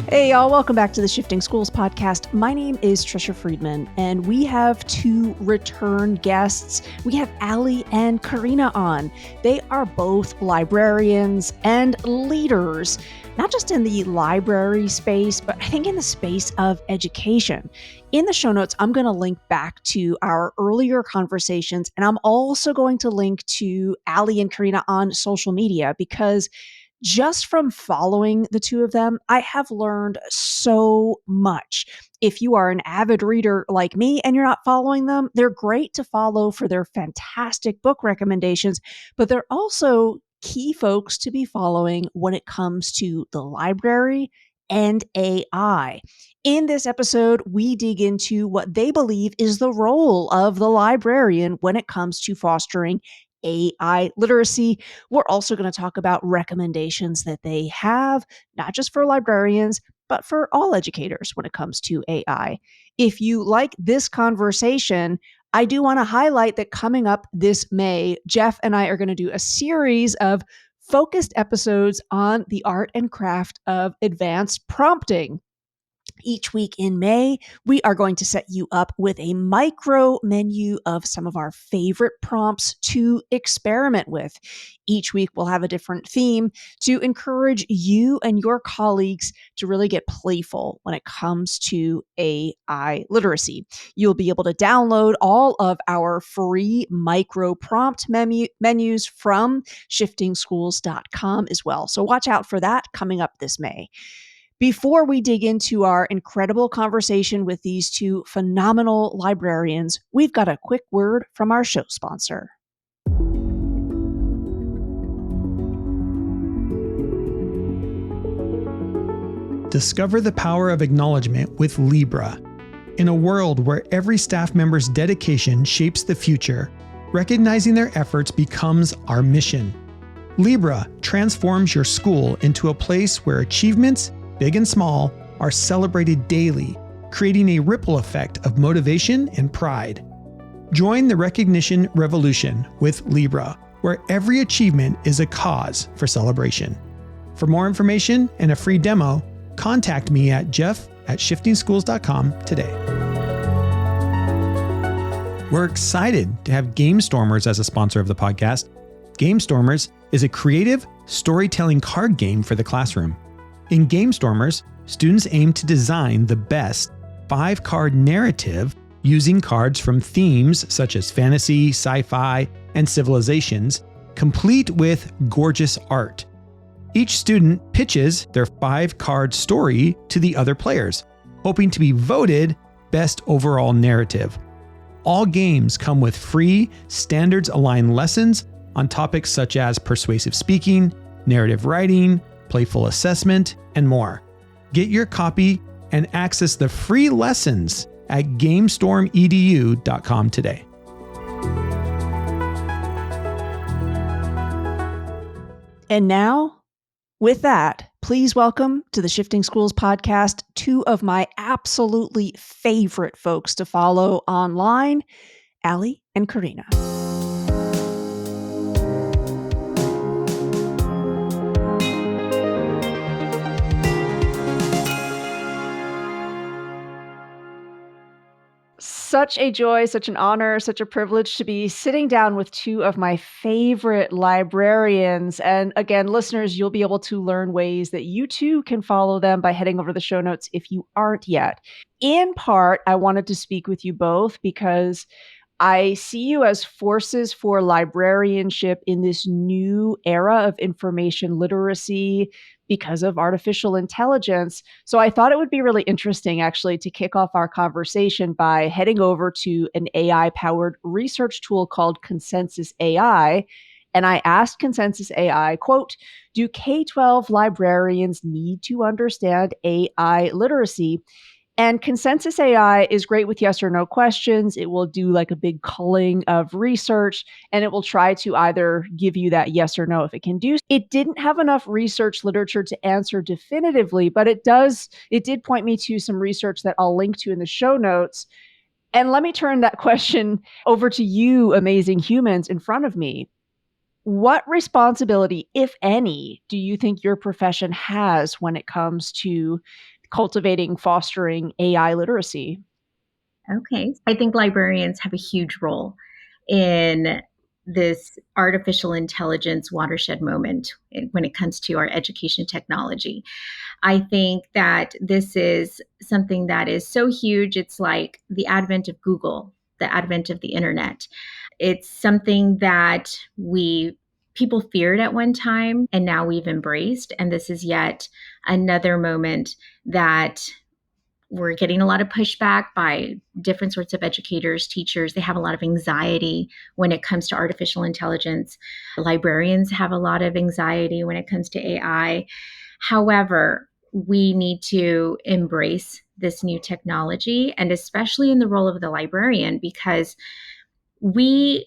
Hey y'all, welcome back to the Shifting Schools podcast. My name is Trisha Friedman, and we have two return guests. We have Allie and Karina on. They are both librarians and leaders, not just in the library space, but I think in the space of education. In the show notes, I'm going to link back to our earlier conversations, and I'm also going to link to Allie and Karina on social media because just from following the two of them, I have learned so much. If you are an avid reader like me and you're not following them, they're great to follow for their fantastic book recommendations, but they're also key folks to be following when it comes to the library and AI. In this episode, we dig into what they believe is the role of the librarian when it comes to fostering AI literacy. We're also going to talk about recommendations that they have, not just for librarians, but for all educators when it comes to AI. If you like this conversation, I do want to highlight that coming up this May, Jeff and I are going to do a series of focused episodes on the art and craft of advanced prompting. Each week in May, we are going to set you up with a micro menu of some of our favorite prompts to experiment with. Each week, we'll have a different theme to encourage you and your colleagues to really get playful when it comes to AI literacy. You'll be able to download all of our free micro prompt menus from shiftingschools.com as well. So watch out for that coming up this May. Before we dig into our incredible conversation with these two phenomenal librarians, we've got a quick word from our show sponsor. Discover the power of acknowledgement with Lebra. In a world where every staff member's dedication shapes the future, recognizing their efforts becomes our mission. Lebra transforms your school into a place where achievements, big and small, are celebrated daily, creating a ripple effect of motivation and pride. Join the recognition revolution with Lebra, where every achievement is a cause for celebration. For more information and a free demo, contact me at jeff@shiftingschools.com today. We're excited to have Gamestormers as a sponsor of the podcast. Gamestormers is a creative storytelling card game for the classroom. In Gamestormers, students aim to design the best 5-card narrative using cards from themes such as fantasy, sci-fi, and civilizations, complete with gorgeous art. Each student pitches their 5-card story to the other players, hoping to be voted best overall narrative. All games come with free, standards-aligned lessons on topics such as persuasive speaking, narrative writing, playful assessment, and more. Get your copy and access the free lessons at GamestormEDU.com today. And now, with that, please welcome to the Shifting Schools podcast two of my absolutely favorite folks to follow online, Allie and Karina. Such a joy, such an honor, such a privilege to be sitting down with two of my favorite librarians. And again, listeners, you'll be able to learn ways that you too can follow them by heading over to the show notes if you aren't yet. In part, I wanted to speak with you both because I see you as forces for librarianship in this new era of information literacy because of artificial intelligence. So I thought it would be really interesting actually to kick off our conversation by heading over to an AI-powered research tool called Consensus AI. And I asked Consensus AI, quote, do K-12 librarians need to understand AI literacy? And Consensus AI is great with yes or no questions. It will do like a big culling of research, and it will try to either give you that yes or no if it can do. It didn't have enough research literature to answer definitively, but it did point me to some research that I'll link to in the show notes. And let me turn that question over to you, amazing humans in front of me. What responsibility, if any, do you think your profession has when it comes to cultivating, fostering AI literacy? Okay. I think librarians have a huge role in this artificial intelligence watershed moment when it comes to our education technology. I think that this is something that is so huge. It's like the advent of Google, the advent of the internet. It's something that people feared at one time and now we've embraced. And this is yet another moment that we're getting a lot of pushback by different sorts of educators, teachers. They have a lot of anxiety when it comes to artificial intelligence. Librarians have a lot of anxiety when it comes to AI. However, we need to embrace this new technology, and especially in the role of the librarian, because we,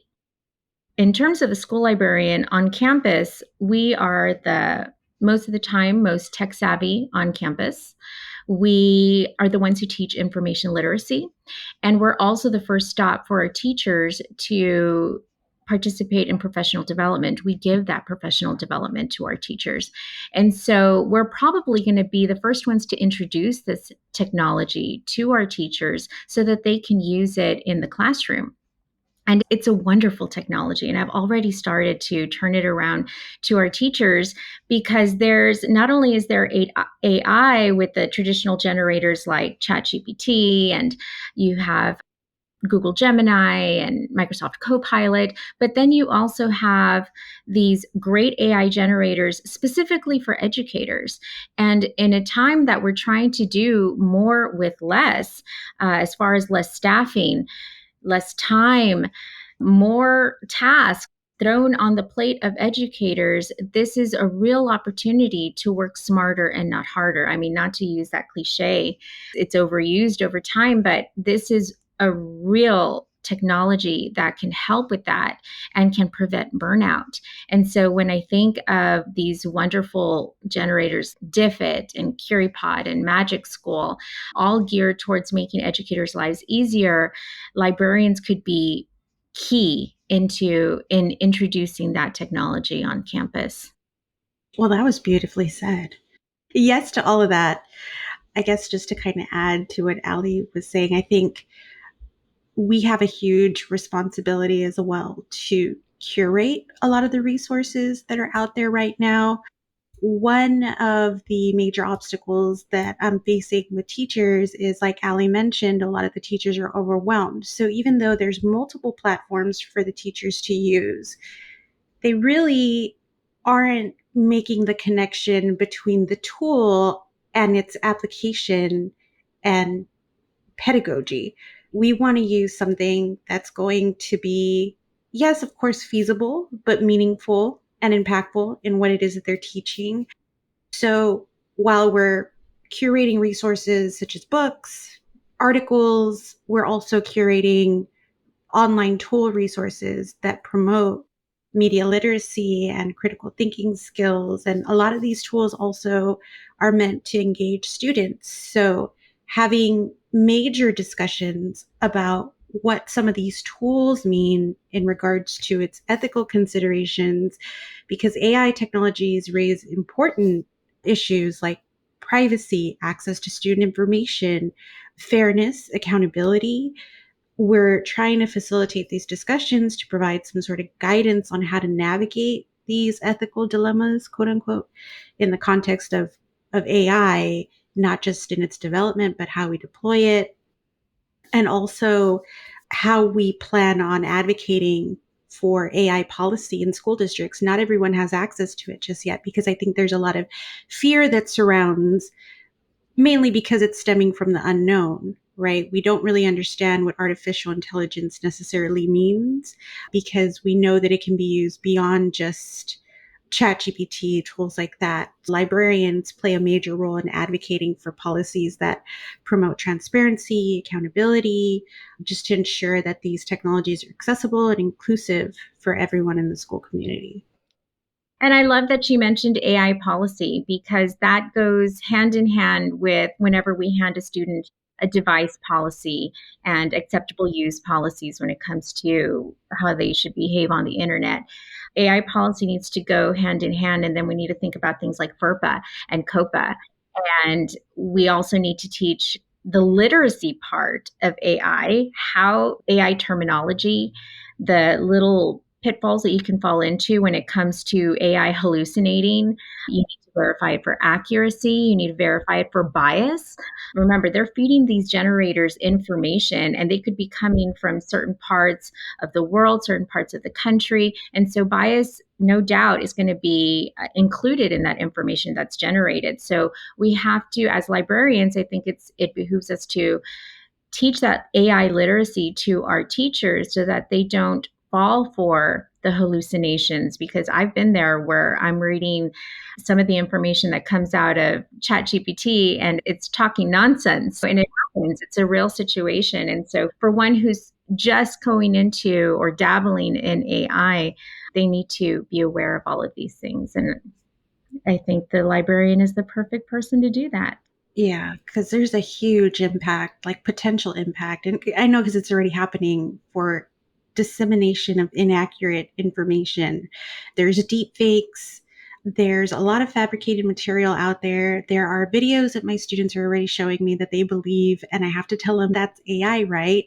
in terms of a school librarian on campus, we are the most of the time most tech savvy on campus. We are the ones who teach information literacy. And we're also the first stop for our teachers to participate in professional development. We give that professional development to our teachers. And so we're probably going to be the first ones to introduce this technology to our teachers so that they can use it in the classroom. And it's a wonderful technology. And I've already started to turn it around to our teachers, because there's not only is there AI with the traditional generators like ChatGPT, and you have Google Gemini and Microsoft Copilot, but then you also have these great AI generators specifically for educators. And in a time that we're trying to do more with less, as far as less staffing, less time, more tasks thrown on the plate of educators, this is a real opportunity to work smarter and not harder. I mean, not to use that cliche, it's overused over time, but this is a real technology that can help with that and can prevent burnout. And so when I think of these wonderful generators, Diffit and Curipod and Magic School, all geared towards making educators' lives easier, librarians could be key in introducing that technology on campus. Well, that was beautifully said. Yes to all of that. I guess just to kind of add to what Ali was saying, I think we have a huge responsibility as well to curate a lot of the resources that are out there right now. One of the major obstacles that I'm facing with teachers is, like Ali mentioned, a lot of the teachers are overwhelmed. So even though there's multiple platforms for the teachers to use, they really aren't making the connection between the tool and its application and pedagogy. We want to use something that's going to be, yes, of course, feasible, but meaningful and impactful in what it is that they're teaching. So while we're curating resources such as books, articles, we're also curating online tool resources that promote media literacy and critical thinking skills. And a lot of these tools also are meant to engage students. So having major discussions about what some of these tools mean in regards to its ethical considerations, because AI technologies raise important issues like privacy, access to student information, fairness, accountability. We're trying to facilitate these discussions to provide some sort of guidance on how to navigate these ethical dilemmas, quote unquote, in the context of AI, not just in its development, but how we deploy it, and also how we plan on advocating for AI policy in school districts. Not everyone has access to it just yet, because I think there's a lot of fear that surrounds, mainly because it's stemming from the unknown, right? We don't really understand what artificial intelligence necessarily means, because we know that it can be used beyond just ChatGPT, tools like that. Librarians play a major role in advocating for policies that promote transparency, accountability, just to ensure that these technologies are accessible and inclusive for everyone in the school community. And I love that you mentioned AI policy, because that goes hand in hand with whenever we hand a student a device policy and acceptable use policies when it comes to how they should behave on the internet. AI policy needs to go hand in hand. And then we need to think about things like FERPA and COPA. And we also need to teach the literacy part of AI, how AI terminology, the little pitfalls that you can fall into when it comes to AI hallucinating. You need to verify it for accuracy. You need to verify it for bias. Remember, they're feeding these generators information, and they could be coming from certain parts of the world, certain parts of the country. And so bias, no doubt, is going to be included in that information that's generated. So we have to, as librarians, I think it behooves us to teach that AI literacy to our teachers so that they don't fall for the hallucinations, because I've been there where I'm reading some of the information that comes out of ChatGPT and it's talking nonsense. And it happens, it's a real situation. And so for one who's just going into or dabbling in AI, they need to be aware of all of these things. And I think the librarian is the perfect person to do that. Yeah, because there's a huge impact, like potential impact. And I know because it's already happening for dissemination of inaccurate information. There's deep fakes. There's a lot of fabricated material out there. There are videos that my students are already showing me that they believe, and I have to tell them that's AI, right?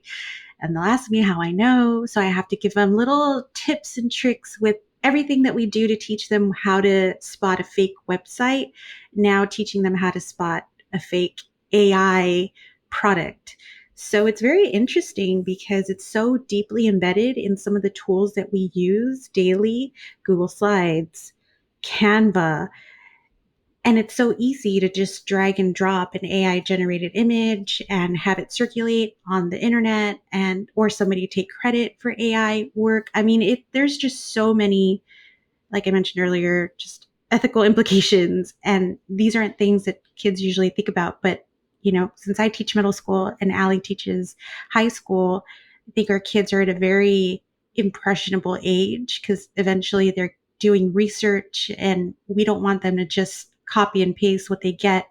And they'll ask me how I know. So I have to give them little tips and tricks with everything that we do to teach them how to spot a fake website, now teaching them how to spot a fake AI product. So it's very interesting because it's so deeply embedded in some of the tools that we use daily, Google Slides, Canva. And it's so easy to just drag and drop an AI generated image and have it circulate on the internet, and or somebody take credit for AI work. I mean, there's just so many, like I mentioned earlier, just ethical implications. And these aren't things that kids usually think about. But, since I teach middle school and Allie teaches high school, I think our kids are at a very impressionable age because eventually they're doing research, and we don't want them to just copy and paste what they get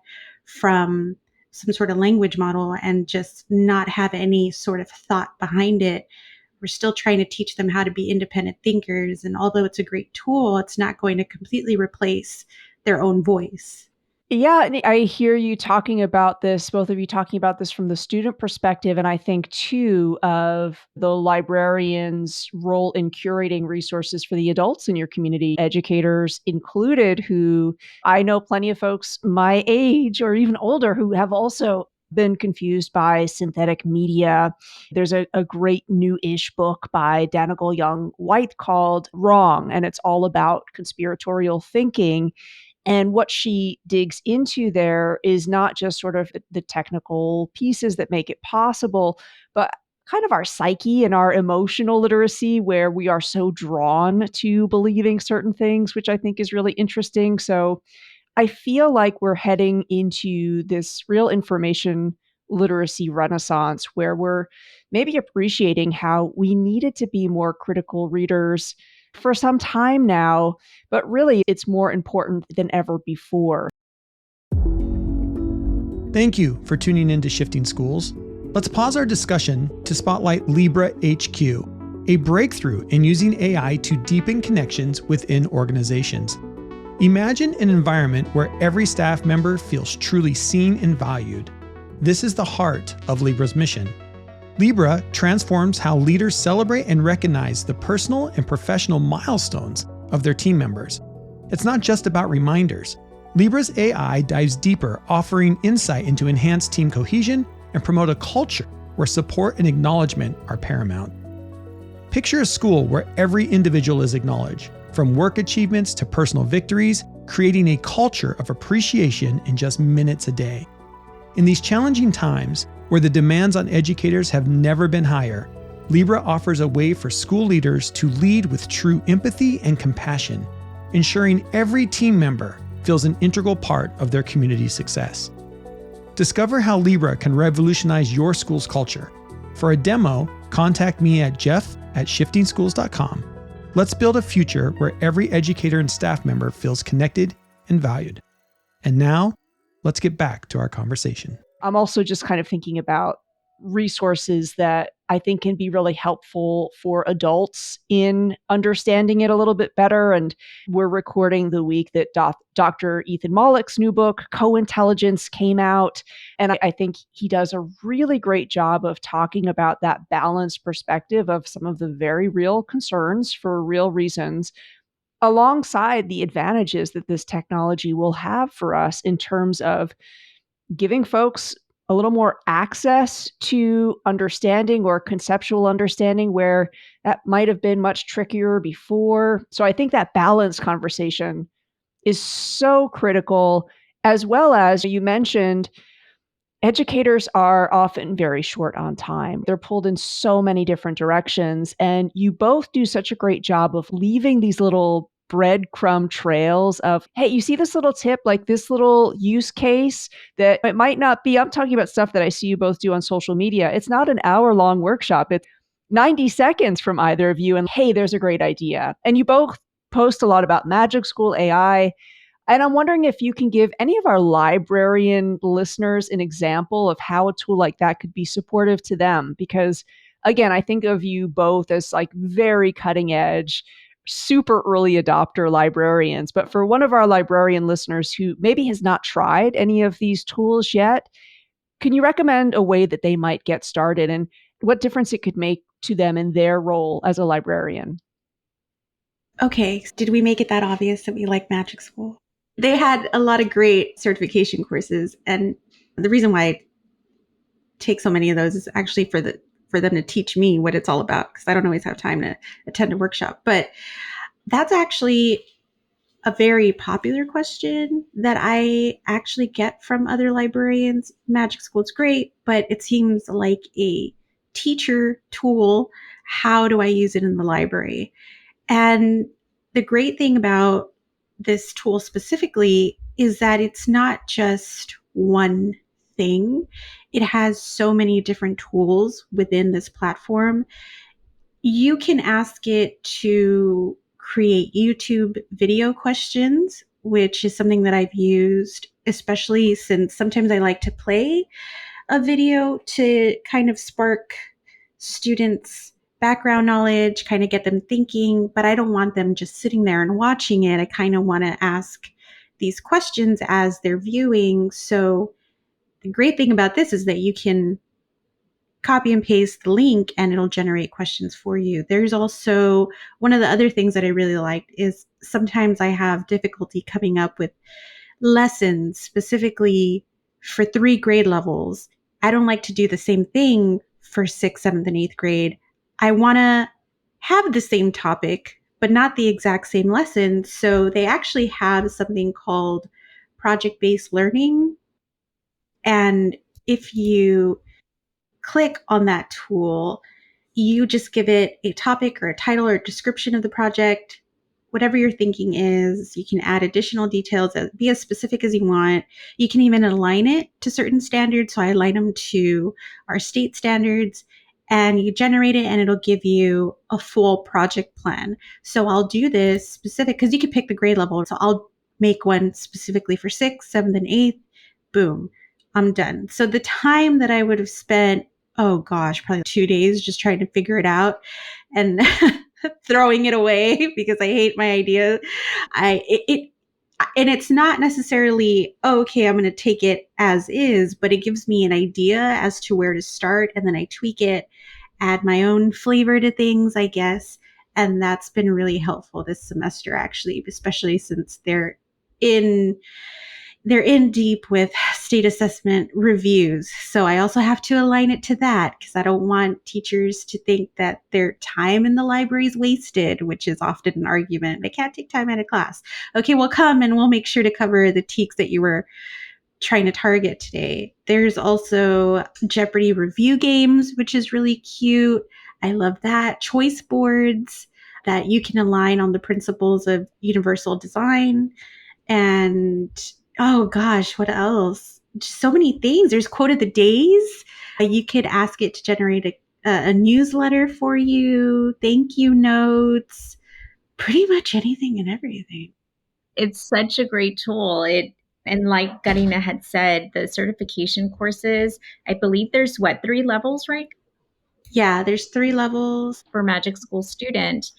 from some sort of language model and just not have any sort of thought behind it. We're still trying to teach them how to be independent thinkers. And although it's a great tool, it's not going to completely replace their own voice. Yeah, and I hear you talking about this, both of you talking about this from the student perspective, and I think too of the librarian's role in curating resources for the adults in your community, educators included, who I know plenty of folks my age or even older who have also been confused by synthetic media. There's a great new-ish book by Danigal Young White called Wrong, and it's all about conspiratorial thinking. And what she digs into there is not just sort of the technical pieces that make it possible, but kind of our psyche and our emotional literacy, where we are so drawn to believing certain things, which I think is really interesting. So I feel like we're heading into this real information literacy renaissance where we're maybe appreciating how we needed to be more critical readers for some time now, but really it's more important than ever before. Thank you for tuning in to Shifting Schools. Let's pause our discussion to spotlight Libra HQ, a breakthrough in using AI to deepen connections within organizations. Imagine an environment where every staff member feels truly seen and valued. This is the heart of Libra's mission. Libra transforms how leaders celebrate and recognize the personal and professional milestones of their team members. It's not just about reminders. Libra's AI dives deeper, offering insight into enhanced team cohesion and promote a culture where support and acknowledgement are paramount. Picture a school where every individual is acknowledged, from work achievements to personal victories, creating a culture of appreciation in just minutes a day. In these challenging times, where the demands on educators have never been higher, Libra offers a way for school leaders to lead with true empathy and compassion. ensuring every team member feels an integral part of their community's success. Discover how Libra can revolutionize your school's culture. For a demo, contact me at jeff@shiftingschools.com. Let's build a future where every educator and staff member feels connected and valued. And now, let's get back to our conversation. I'm also just kind of thinking about resources that I think can be really helpful for adults in understanding it a little bit better. And we're recording the week that Dr. Ethan Mollick's new book, Co-Intelligence, came out. And I think he does a really great job of talking about that balanced perspective of some of the very real concerns for real reasons, alongside the advantages that this technology will have for us in terms of giving folks a little more access to understanding or conceptual understanding where that might have been much trickier before. So I think that balance conversation is so critical, as well as you mentioned, educators are often very short on time. They're pulled in so many different directions, and you both do such a great job of leaving these little breadcrumb trails of, hey, you see this little tip, like this little use case that it might not be, I'm talking about stuff that I see you both do on social media. It's not an hour-long workshop. It's 90 seconds from either of you, and hey, there's a great idea. And you both post a lot about Magic School AI. And I'm wondering if you can give any of our librarian listeners an example of how a tool like that could be supportive to them. Because again, I think of you both as like very cutting edge, super early adopter librarians. But for one of our librarian listeners who maybe has not tried any of these tools yet, can you recommend a way that they might get started and what difference it could make to them in their role as a librarian? Okay, did we make it that obvious that we like Magic School? They had a lot of great certification courses, and the reason why I take so many of those is actually for them to teach me what it's all about, because I don't always have time to attend a workshop. But that's actually a very popular question that I actually get from other librarians. Magic School is great, but it seems like a teacher tool. How do I use it in the library? And the great thing about this tool specifically is that it's not just one thing. It has so many different tools within this platform. You can ask it to create YouTube video questions, which is something that I've used, especially since sometimes I like to play a video to kind of spark students' background knowledge, kind of get them thinking, but I don't want them just sitting there and watching it. I kind of want to ask these questions as they're viewing. So the great thing about this is that you can copy and paste the link and it'll generate questions for you. There's also one of the other things that I really liked is sometimes I have difficulty coming up with lessons specifically for 3 grade levels. I don't like to do the same thing for 6th, 7th, and 8th grade. I want to have the same topic, but not the exact same lesson. So they actually have something called project-based learning. And if you click on that tool, you just give it a topic or a title or a description of the project, whatever your thinking is. You can add additional details, be as specific as you want. You can even align it to certain standards. So I align them to our state standards, and you generate it and it'll give you a full project plan. So I'll do this specific because you can pick the grade level. So I'll make one specifically for 6th, 7th, and 8th. Boom, I'm done. So the time that I would have spent, oh gosh, probably 2 days just trying to figure it out and throwing it away because I hate my idea. And it's not necessarily, oh, okay, I'm going to take it as is, but it gives me an idea as to where to start, and then I tweak it, add my own flavor to things, I guess. And that's been really helpful this semester, actually, especially since they're in deep with state assessment reviews. So I also have to align it to that because I don't want teachers to think that their time in the library is wasted, which is often an argument. They can't take time out of class. Okay, well, come and we'll make sure to cover the TEKs that you were trying to target today. There's also Jeopardy review games, which is really cute. I love that. Choice boards. that you can align on the principles of universal design. And oh gosh, what else? Just so many things. There's quote of the days. You could ask it to generate a newsletter for you, thank you notes, pretty much anything and everything. It's such a great tool. And like Garina had said, the certification courses, I believe there's 3 levels, right? Yeah, there's 3 levels. For Magic School student.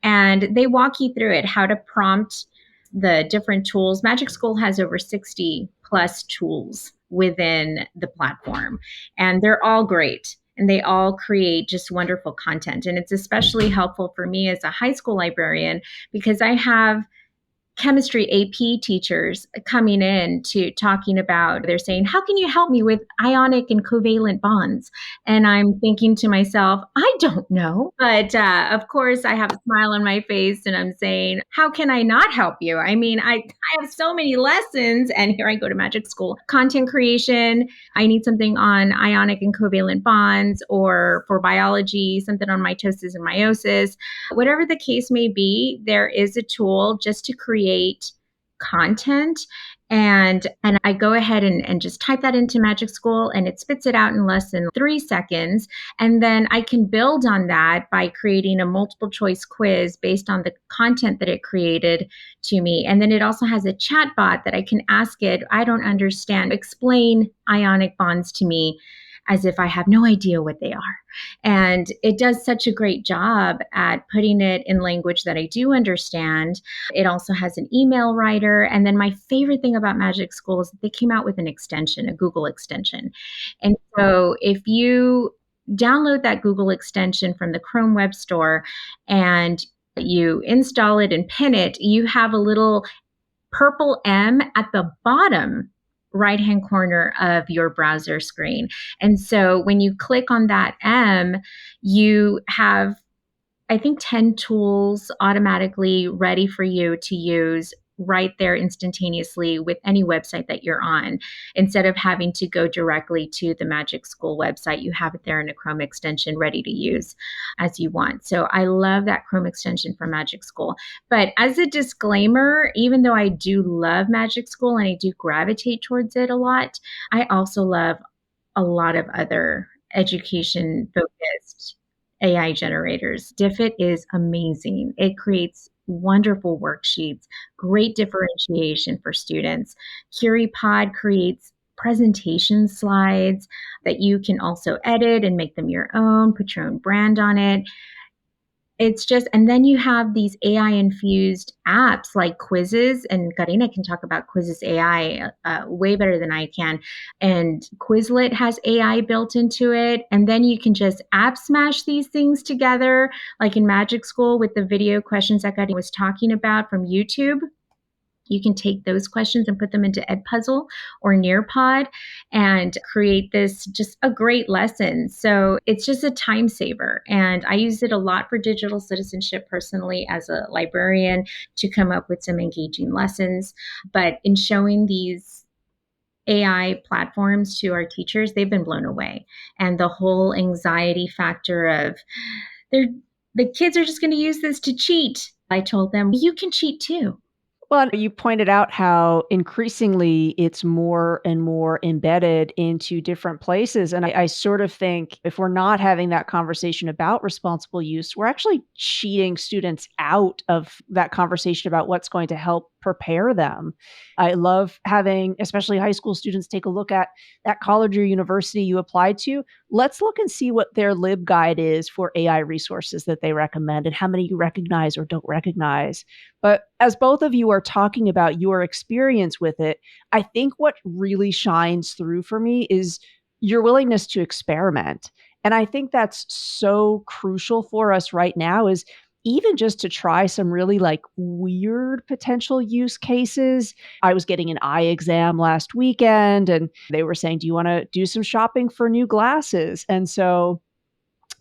And they walk you through it, how to prompt the different tools. Magic School has over 60 plus tools within the platform, and they're all great. And they all create just wonderful content. And it's especially helpful for me as a high school librarian because I have chemistry AP teachers coming in to talking about, they're saying, how can you help me with ionic and covalent bonds? And I'm thinking to myself, I don't know. But of course, I have a smile on my face and I'm saying, how can I not help you? I mean, I have so many lessons. And here I go to Magic School. Content creation, I need something on ionic and covalent bonds, or for biology, something on mitosis and meiosis. Whatever the case may be, there is a tool just to create content. And I go ahead and just type that into Magic School and it spits it out in less than 3 seconds. And then I can build on that by creating a multiple choice quiz based on the content that it created to me. And then it also has a chat bot that I can ask it, I don't understand, explain ionic bonds to me as if I have no idea what they are. And it does such a great job at putting it in language that I do understand. It also has an email writer. And then my favorite thing about Magic School is that they came out with an extension, a Google extension. And so if you download that Google extension from the Chrome Web Store and you install it and pin it, you have a little purple M at the bottom right-hand corner of your browser screen. And so when you click on that M, you have, I think, 10 tools automatically ready for you to use right there instantaneously with any website that you're on. Instead of having to go directly to the Magic School website, you have it there in a Chrome extension ready to use as you want. So I love that Chrome extension for Magic School. But as a disclaimer, even though I do love Magic School and I do gravitate towards it a lot, I also love a lot of other education focused AI generators. Diffit is amazing. It creates wonderful worksheets, great differentiation for students. CuriPod creates presentation slides that you can also edit and make them your own, put your own brand on it. It's just, and then you have these AI infused apps like quizzes, and Karina can talk about quizzes AI way better than I can. And Quizlet has AI built into it. And then you can just app smash these things together, like in Magic School with the video questions that Karina was talking about from YouTube. You can take those questions and put them into Edpuzzle or Nearpod and create this just a great lesson. So it's just a time saver. And I use it a lot for digital citizenship personally as a librarian to come up with some engaging lessons. But in showing these AI platforms to our teachers, they've been blown away. And the whole anxiety factor of the kids are just going to use this to cheat. I told them, you can cheat too. Well, you pointed out how increasingly it's more and more embedded into different places. And I sort of think if we're not having that conversation about responsible use, we're actually cheating students out of that conversation about what's going to help prepare them. I love having, especially high school students, take a look at that college or university you applied to. Let's look and see what their LibGuide is for AI resources that they recommend and how many you recognize or don't recognize. But as both of you are talking about your experience with it, I think what really shines through for me is your willingness to experiment. And I think that's so crucial for us right now, is even just to try some really like weird potential use cases. I was getting an eye exam last weekend and they were saying, do you want to do some shopping for new glasses? And so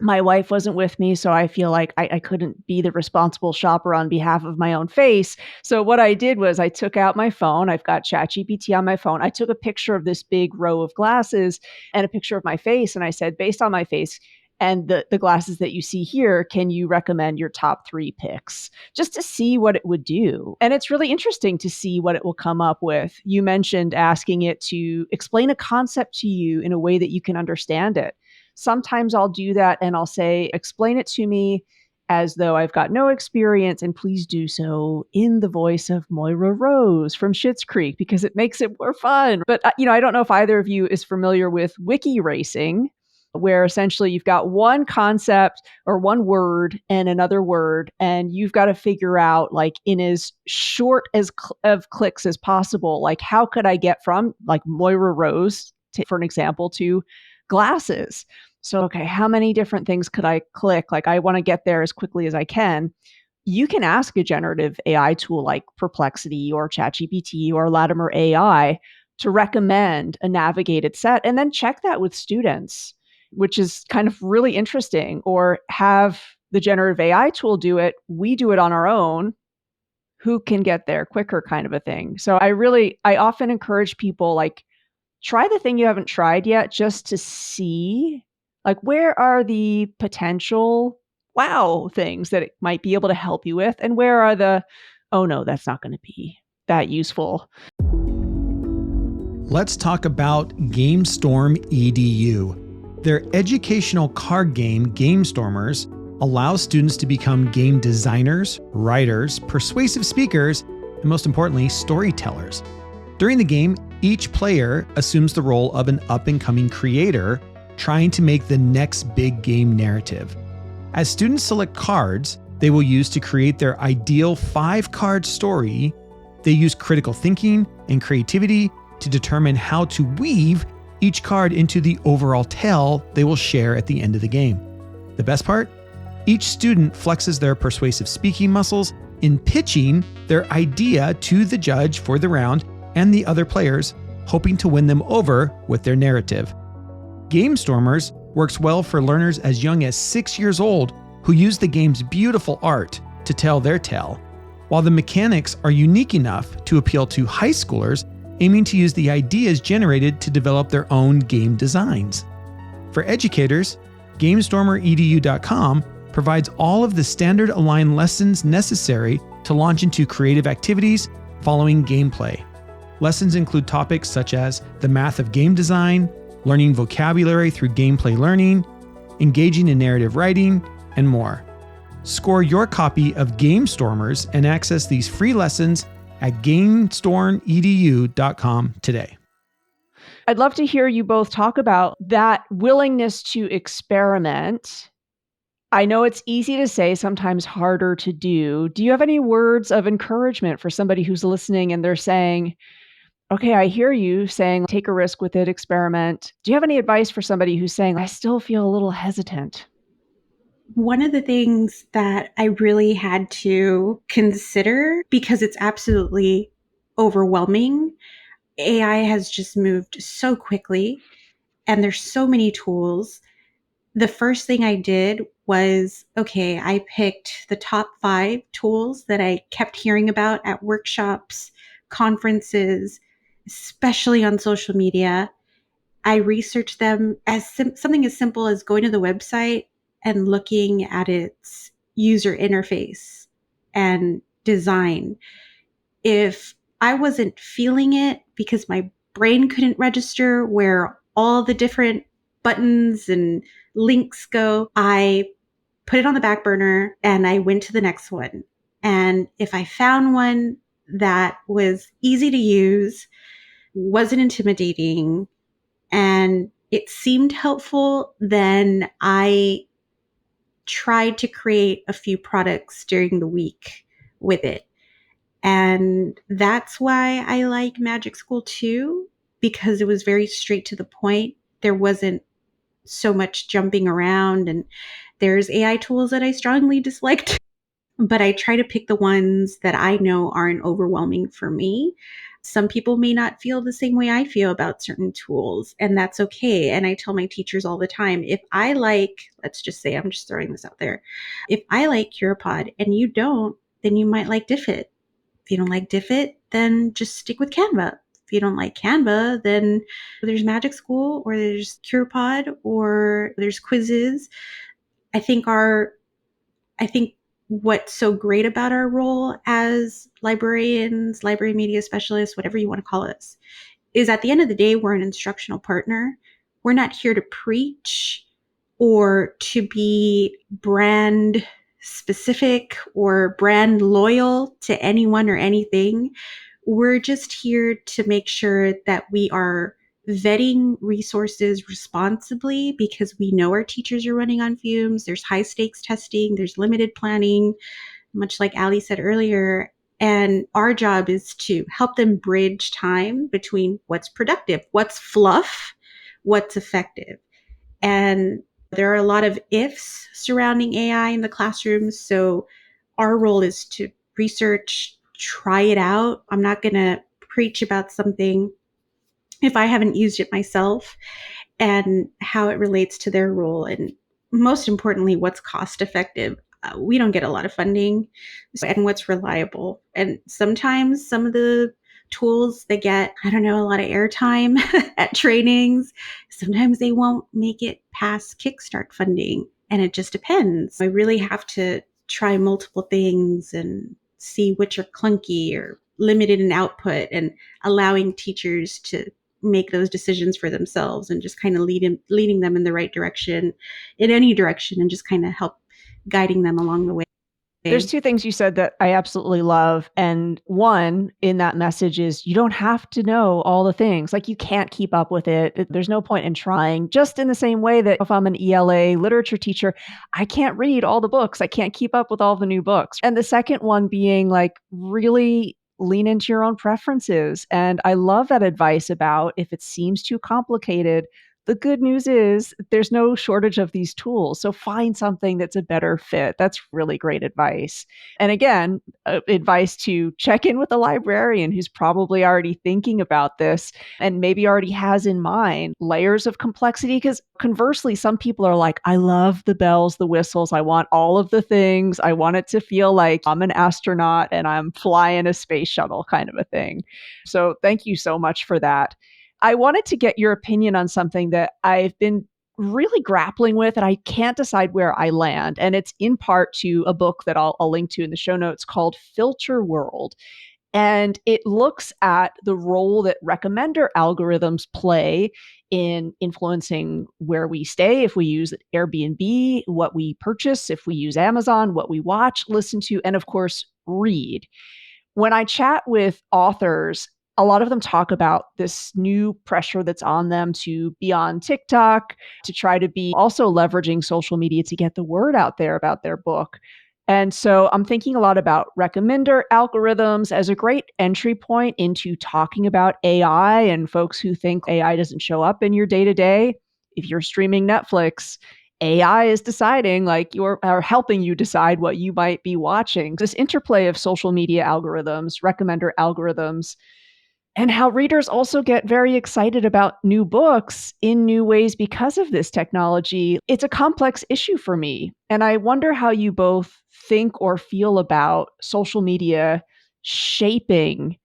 my wife wasn't with me, so I feel like I couldn't be the responsible shopper on behalf of my own face. So what I did was I took out my phone. I've got ChatGPT on my phone. I took a picture of this big row of glasses and a picture of my face. And I said, based on my face, And the glasses that you see here, can you recommend your top 3 picks? Just to see what it would do. And it's really interesting to see what it will come up with. You mentioned asking it to explain a concept to you in a way that you can understand it. Sometimes I'll do that and I'll say, explain it to me as though I've got no experience, and please do so in the voice of Moira Rose from Schitt's Creek, because it makes it more fun. But, I don't know if either of you is familiar with wiki racing, where essentially you've got one concept or one word and another word, and you've got to figure out, like, in as short of clicks as possible, like, how could I get from, like, Moira Rose, for an example, to glasses? So, okay, how many different things could I click? Like, I want to get there as quickly as I can. You can ask a generative AI tool like Perplexity or ChatGPT or Latimer AI to recommend a navigated set, and then check that with students, which is kind of really interesting. Or have the generative AI tool do it. We do it on our own. Who can get there quicker, kind of a thing. So I often encourage people, like, try the thing you haven't tried yet, just to see, like, where are the potential wow things that it might be able to help you with, and where are the, oh no, that's not going to be that useful. Let's talk about Gamestorm EDU. Their educational card game, Gamestormers, allows students to become game designers, writers, persuasive speakers, and most importantly, storytellers. During the game, each player assumes the role of an up-and-coming creator trying to make the next big game narrative. As students select cards they will use to create their ideal 5-card story, they use critical thinking and creativity to determine how to weave each card into the overall tale they will share at the end of the game. The best part? Each student flexes their persuasive speaking muscles in pitching their idea to the judge for the round and the other players, hoping to win them over with their narrative. Gamestormers works well for learners as young as 6 years old who use the game's beautiful art to tell their tale, while the mechanics are unique enough to appeal to high schoolers aiming to use the ideas generated to develop their own game designs. For educators, GamestormerEDU.com provides all of the standard aligned lessons necessary to launch into creative activities following gameplay. Lessons include topics such as the math of game design, learning vocabulary through gameplay learning, engaging in narrative writing, and more. Score your copy of Gamestormers and access these free lessons at GamestormEDU.com today. I'd love to hear you both talk about that willingness to experiment. I know it's easy to say, sometimes harder to do. Do you have any words of encouragement for somebody who's listening and they're saying, okay, I hear you saying, take a risk with it, experiment. Do you have any advice for somebody who's saying, I still feel a little hesitant? One of the things that I really had to consider, because it's absolutely overwhelming, AI has just moved so quickly and there's so many tools. The first thing I did was, okay, I picked the top 5 tools that I kept hearing about at workshops, conferences, especially on social media. I researched them as something as simple as going to the website and looking at its user interface and design. If I wasn't feeling it because my brain couldn't register where all the different buttons and links go, I put it on the back burner and I went to the next one. And if I found one that was easy to use, wasn't intimidating, and it seemed helpful, then I tried to create a few products during the week with it. And that's why I like Magic School too, because it was very straight to the point. There wasn't so much jumping around, and there's AI tools that I strongly disliked, but I try to pick the ones that I know aren't overwhelming for me. Some people may not feel the same way I feel about certain tools, and that's okay. And I tell my teachers all the time, if I like, let's just say, I'm just throwing this out there, if I like Curipod and you don't, then you might like Diffit. If you don't like Diffit, then just stick with Canva. If you don't like Canva, then there's Magic School or there's CurePod or there's quizzes. I think what's so great about our role as librarians, library media specialists, whatever you want to call us, is at the end of the day, we're an instructional partner. We're not here to preach or to be brand specific or brand loyal to anyone or anything. We're just here to make sure that we are vetting resources responsibly because we know our teachers are running on fumes. There's high stakes testing, there's limited planning, much like Ali said earlier. And our job is to help them bridge time between what's productive, what's fluff, what's effective. And there are a lot of ifs surrounding AI in the classrooms. So our role is to research, try it out. I'm not going to preach about something if I haven't used it myself, and how it relates to their role. And most importantly, what's cost effective. We don't get a lot of funding, and what's reliable. And sometimes some of the tools they get, I don't know, a lot of airtime at trainings. Sometimes they won't make it past Kickstart funding. And it just depends. I really have to try multiple things and see which are clunky or limited in output, and allowing teachers to make those decisions for themselves and just kind of leading them in the right direction, in any direction, and just kind of help guiding them along the way. There's two things you said that I absolutely love. And one in that message is you don't have to know all the things. Like you can't keep up with it. There's no point in trying. Just in the same way that if I'm an ELA literature teacher, I can't read all the books. I can't keep up with all the new books. And the second one being like really lean into your own preferences. And I love that advice about if it seems too complicated, the good news is there's no shortage of these tools. So find something that's a better fit. That's really great advice. And again, advice to check in with a librarian who's probably already thinking about this and maybe already has in mind layers of complexity. Because conversely, some people are like, I love the bells, the whistles. I want all of the things. I want it to feel like I'm an astronaut and I'm flying a space shuttle kind of a thing. So thank you so much for that. I wanted to get your opinion on something that I've been really grappling with, and I can't decide where I land. And it's in part to a book that I'll link to in the show notes called Filter World. And it looks at the role that recommender algorithms play in influencing where we stay, if we use Airbnb, what we purchase, if we use Amazon, what we watch, listen to, and of course, read. When I chat with authors, a lot of them talk about this new pressure that's on them to be on TikTok, to try to be also leveraging social media to get the word out there about their book. And so I'm thinking a lot about recommender algorithms as a great entry point into talking about AI and folks who think AI doesn't show up in your day to day. If you're streaming Netflix, AI is deciding, like, or helping you decide what you might be watching. This interplay of social media algorithms, recommender algorithms, and how readers also get very excited about new books in new ways because of this technology. It's a complex issue for me. And I wonder how you both think or feel about social media shaping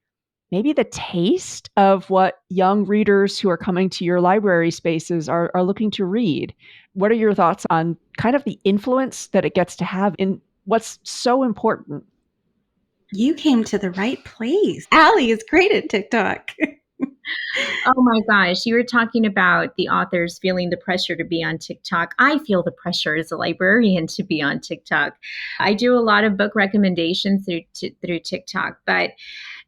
maybe the taste of what young readers who are coming to your library spaces are looking to read. What are your thoughts on kind of the influence that it gets to have in what's so important? You came to the right place. Ali is great at TikTok. Oh my gosh, you were talking about the authors feeling the pressure to be on TikTok. I feel the pressure as a librarian to be on TikTok. I do a lot of book recommendations through TikTok, but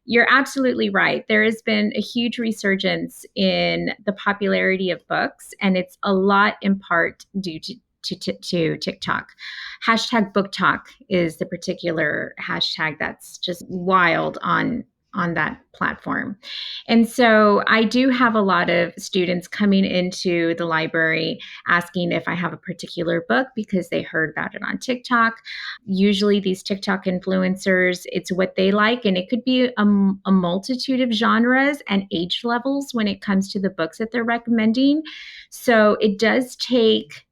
you're absolutely right. There has been a huge resurgence in the popularity of books, and it's a lot in part due to TikTok. Hashtag book talk is the particular hashtag that's just wild on that platform. And so I do have a lot of students coming into the library asking if I have a particular book because they heard about it on TikTok. Usually these TikTok influencers, it's what they like, and it could be a multitude of genres and age levels when it comes to the books that they're recommending. So it does take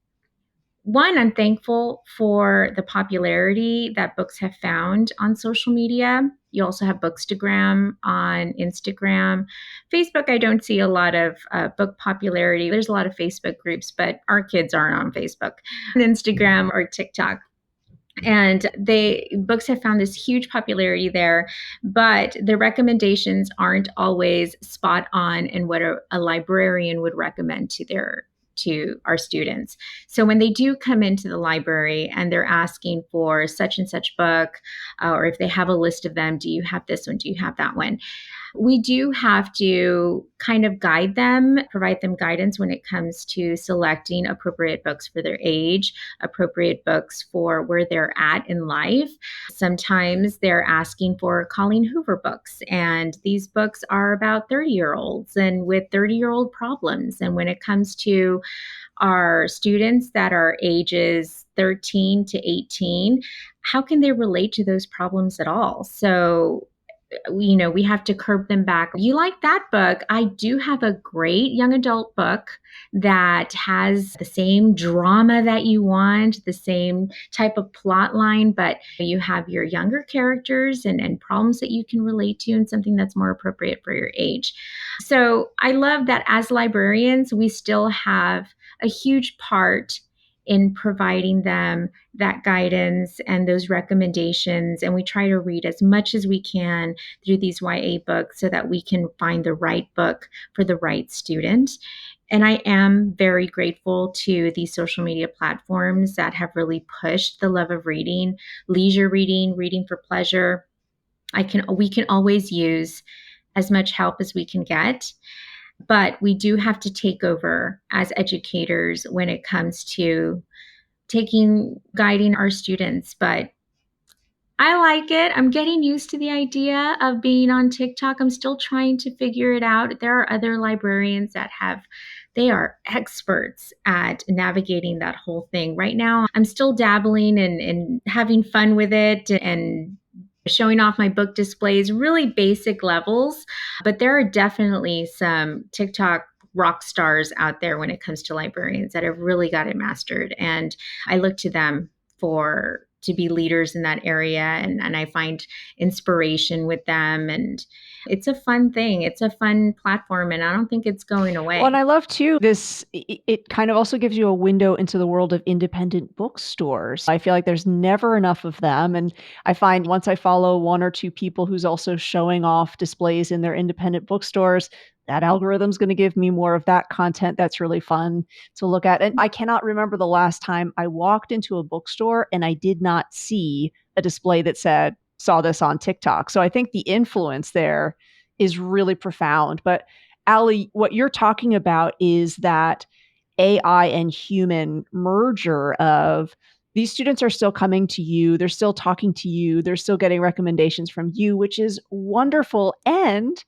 one, I'm thankful for the popularity that books have found on social media. You also have Bookstagram on Instagram. Facebook, I don't see a lot of book popularity. There's a lot of Facebook groups, but our kids aren't on Facebook, on Instagram, or TikTok. And books have found this huge popularity there, but the recommendations aren't always spot on in what a librarian would recommend to our students. So when they do come into the library and they're asking for such and such book, or if they have a list of them, do you have this one? Do you have that one? We do have to kind of guide them, provide them guidance when it comes to selecting appropriate books for their age, appropriate books for where they're at in life. Sometimes they're asking for Colleen Hoover books, and these books are about 30-year-olds and with 30-year-old problems. And when it comes to our students that are ages 13 to 18, how can they relate to those problems at all? So we have to curb them back. You like that book? I do have a great young adult book that has the same drama that you want, the same type of plot line, but you have your younger characters and problems that you can relate to, and something that's more appropriate for your age. So I love that as librarians, we still have a huge part in providing them that guidance and those recommendations. And we try to read as much as we can through these YA books so that we can find the right book for the right student. And I am very grateful to these social media platforms that have really pushed the love of reading, leisure reading, reading for pleasure. We can always use as much help as we can get, but we do have to take over as educators when it comes to guiding our students. But I like it. I'm getting used to the idea of being on TikTok. I'm still trying to figure it out. There are other librarians they are experts at navigating that whole thing. Right now, I'm still dabbling and having fun with it and showing off my book displays, really basic levels. But there are definitely some TikTok rock stars out there when it comes to librarians that have really got it mastered. And I look to them to be leaders in that area. And I find inspiration with them. And it's a fun thing. It's a fun platform. And I don't think it's going away. Well, and I love too, it kind of also gives you a window into the world of independent bookstores. I feel like there's never enough of them. And I find once I follow one or two people who's also showing off displays in their independent bookstores, that algorithm's going to give me more of that content that's really fun to look at. And I cannot remember the last time I walked into a bookstore and I did not see a display that said, saw this on TikTok. So I think the influence there is really profound. But Allie, what you're talking about is that AI and human merger of these students are still coming to you, they're still talking to you, they're still getting recommendations from you, which is wonderful. And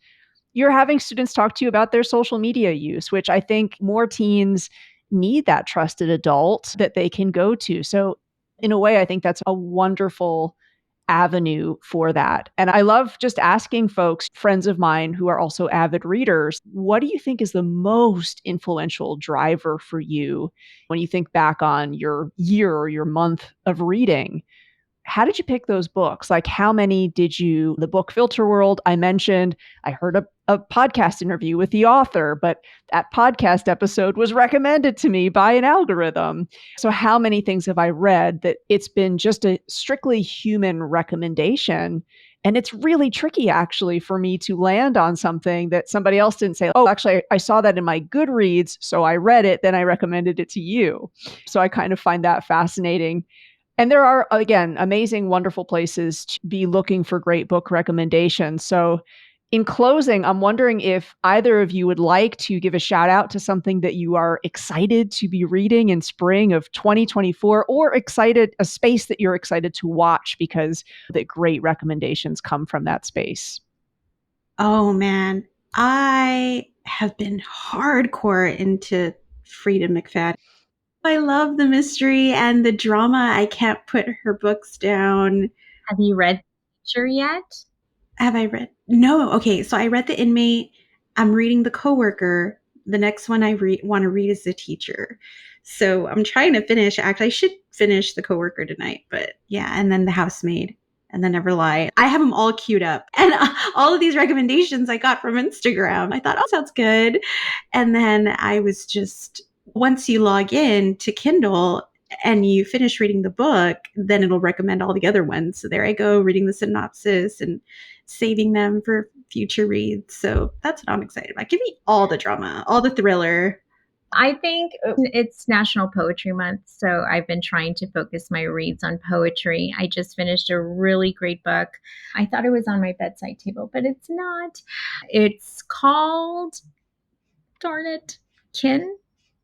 you're having students talk to you about their social media use, which I think more teens need that trusted adult that they can go to. So in a way, I think that's a wonderful avenue for that. And I love just asking folks, friends of mine who are also avid readers, what do you think is the most influential driver for you when you think back on your year or your month of reading? How did you pick those books? Like, how many the book filter world I mentioned? I heard a podcast interview with the author, but that podcast episode was recommended to me by an algorithm. So how many things have I read that it's been just a strictly human recommendation? And it's really tricky, actually, for me to land on something that somebody else didn't say, oh, actually, I saw that in my Goodreads, so I read it, then I recommended it to you. So I kind of find that fascinating. And there are, again, amazing, wonderful places to be looking for great book recommendations. So in closing, I'm wondering if either of you would like to give a shout out to something that you are excited to be reading in spring of 2024, or a space that you're excited to watch because the great recommendations come from that space. Oh man, I have been hardcore into Frida McFadden. I love the mystery and the drama. I can't put her books down. Have you read Teacher yet? Have I read? No. Okay, so I read The Inmate. I'm reading The Coworker. The next one I want to read is The Teacher. So I'm trying to finish. Actually, I should finish The Coworker tonight, but yeah, and then The Housemaid and then Never Lie. I have them all queued up. And all of these recommendations I got from Instagram. I thought, oh, sounds good. And then I was just, once you log in to Kindle and you finish reading the book, then it'll recommend all the other ones. So there I go, reading the synopsis and saving them for future reads. So that's what I'm excited about. Give me all the drama, all the thriller. I think it's National Poetry Month, so I've been trying to focus my reads on poetry. I just finished a really great book. I thought it was on my bedside table, but it's not. It's called, darn it, Kin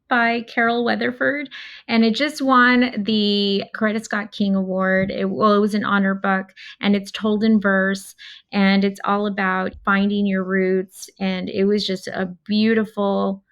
by Carol Weatherford, and it just won the Coretta Scott King Award. It was an honor book, and it's told in verse, and it's all about finding your roots, and it was just a beautiful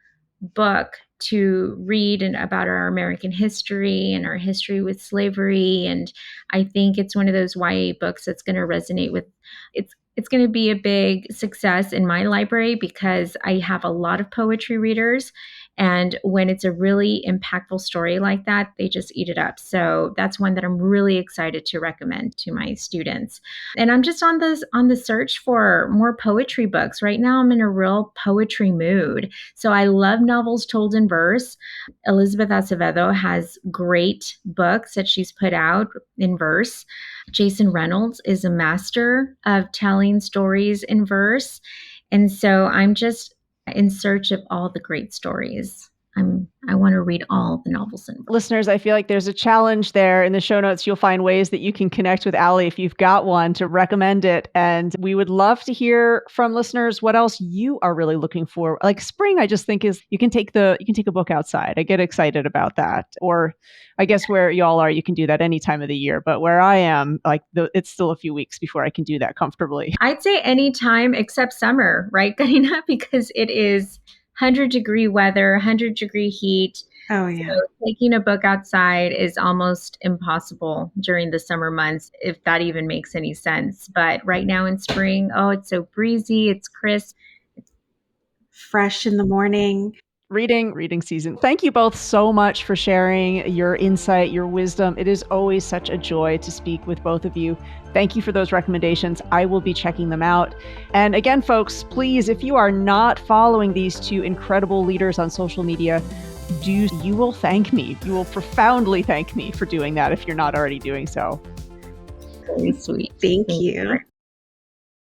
book to read and about our American history and our history with slavery. And I think it's one of those YA books that's going to resonate with, it's going to be a big success in my library because I have a lot of poetry readers. And when it's a really impactful story like that, they just eat it up. So that's one that I'm really excited to recommend to my students. And I'm just on the search for more poetry books. Right now, I'm in a real poetry mood. So I love novels told in verse. Elizabeth Acevedo has great books that she's put out in verse. Jason Reynolds is a master of telling stories in verse. And so I'm just in search of all the great stories. I want to read all the novels in verse. Listeners, I feel like there's a challenge there. In the show notes, you'll find ways that you can connect with Allie if you've got one to recommend it. And we would love to hear from listeners what else you are really looking for. Like spring, I just think is you can take a book outside. I get excited about that. Or I guess where y'all are, you can do that any time of the year. But where I am, it's still a few weeks before I can do that comfortably. I'd say any time except summer, right, Karina? Because it is 100-degree weather, 100-degree heat. Oh, yeah. So taking a book outside is almost impossible during the summer months, if that even makes any sense. But right now in spring, it's so breezy, it's crisp. It's fresh in the morning. Reading season. Thank you both so much for sharing your insight, your wisdom. It is always such a joy to speak with both of you. Thank you for those recommendations. I will be checking them out. And again, folks, please, if you are not following these two incredible leaders on social media, you will thank me. You will profoundly thank me for doing that if you're not already doing so. Very sweet. Thank you.